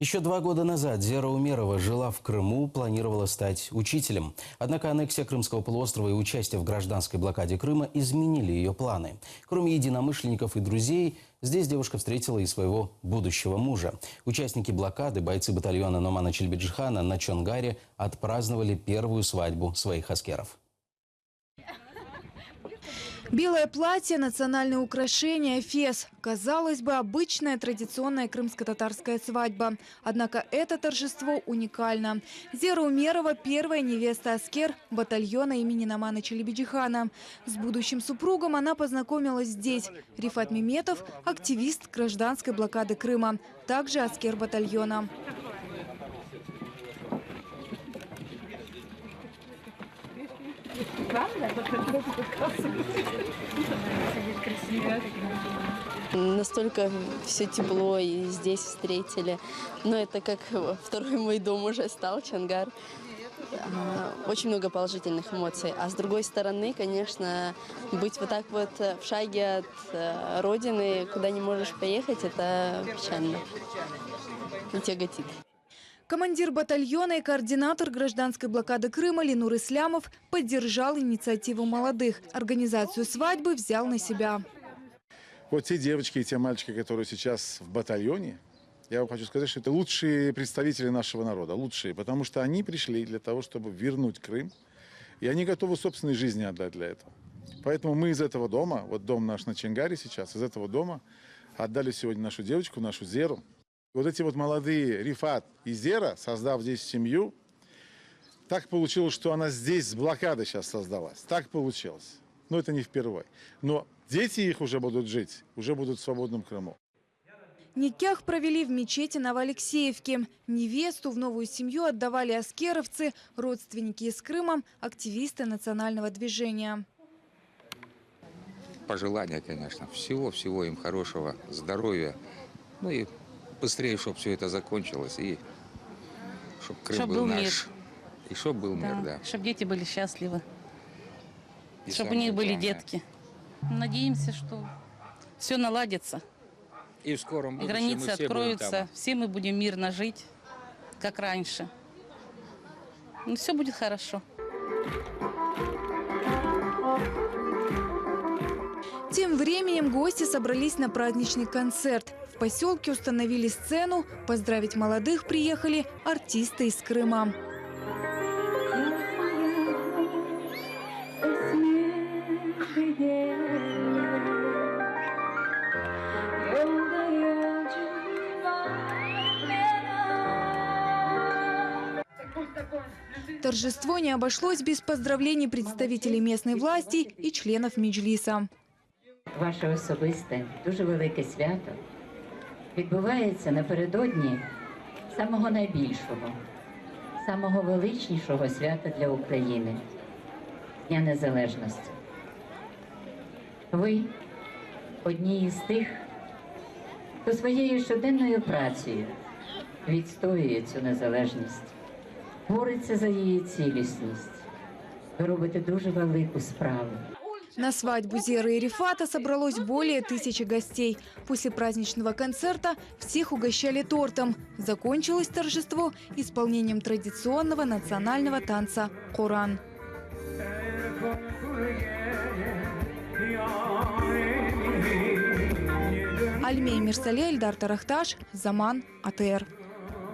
Еще 2 года назад Зера Умерова жила в Крыму, планировала стать учителем. Однако аннексия Крымского полуострова и участие в гражданской блокаде Крыма изменили ее планы. Кроме единомышленников и друзей, здесь девушка встретила и своего будущего мужа. Участники блокады, бойцы батальона Номана Челебеджихана на Чонгаре отпраздновали первую свадьбу своих аскеров. Белое платье, национальное украшение, фес. Казалось бы, обычная традиционная крымско-татарская свадьба. Однако это торжество уникально. Зера Умерова – первая невеста аскер батальона имени Номана Челебеджихана. С будущим супругом она познакомилась здесь. Рифат Меметов – активист гражданской блокады Крыма, также аскер батальона. Настолько все тепло и здесь встретили. Но это как второй мой дом уже стал, Чонгар. Очень много положительных эмоций. А с другой стороны, конечно, быть вот так вот в шаге от родины, куда не можешь поехать, это печально и тяготит. Командир батальона и координатор гражданской блокады Крыма Ленур Ислямов поддержал инициативу молодых. Организацию свадьбы взял на себя. Вот те девочки и те мальчики, которые сейчас в батальоне, я вам хочу сказать, что это лучшие представители нашего народа. Лучшие, потому что они пришли для того, чтобы вернуть Крым. И они готовы собственной жизни отдать для этого. Поэтому мы из этого дома, вот дом наш на Чонгаре сейчас, из этого дома отдали сегодня нашу девочку, нашу Зеру. Вот эти вот молодые Рифат и Зера, создав здесь семью, так получилось, что она здесь с блокадой сейчас создалась. Так получилось. Но это не впервые. Но дети их уже будут жить, уже будут в свободном Крыму. Никях провели в мечети Новоалексеевке. Невесту в новую семью отдавали аскеровцы, родственники из Крыма, активисты национального движения. Пожелания, конечно, всего им хорошего, здоровья, ну и быстрее, чтобы все это закончилось, и чтобы Крым был наш. Мир. И чтобы был мир, да. Чтобы дети были счастливы, чтобы у них были детки. Надеемся, что все наладится. И в скором будущем границы откроются, все мы будем мирно жить, как раньше. Ну, все будет хорошо. Тем временем гости собрались на праздничный концерт. В поселке установили сцену. Поздравить молодых приехали артисты из Крыма. Торжество не обошлось без поздравлений представителей местной власти и членов Меджлиса. Ваше особисте, дуже велике свято відбувається напередодні самого найбільшого, самого величнішого свята для України – Дня Незалежності. Ви одні із тих, хто своєю щоденною працею відстоює цю незалежність, бореться за її цілісність. Ви робите дуже велику справу. На свадьбу Зеры и Рифата собралось более 1000 гостей. После праздничного концерта всех угощали тортом. Закончилось торжество исполнением традиционного национального танца «Коран». Альмей Мирсале, Эльдар Тарахташ, Заман, АТР.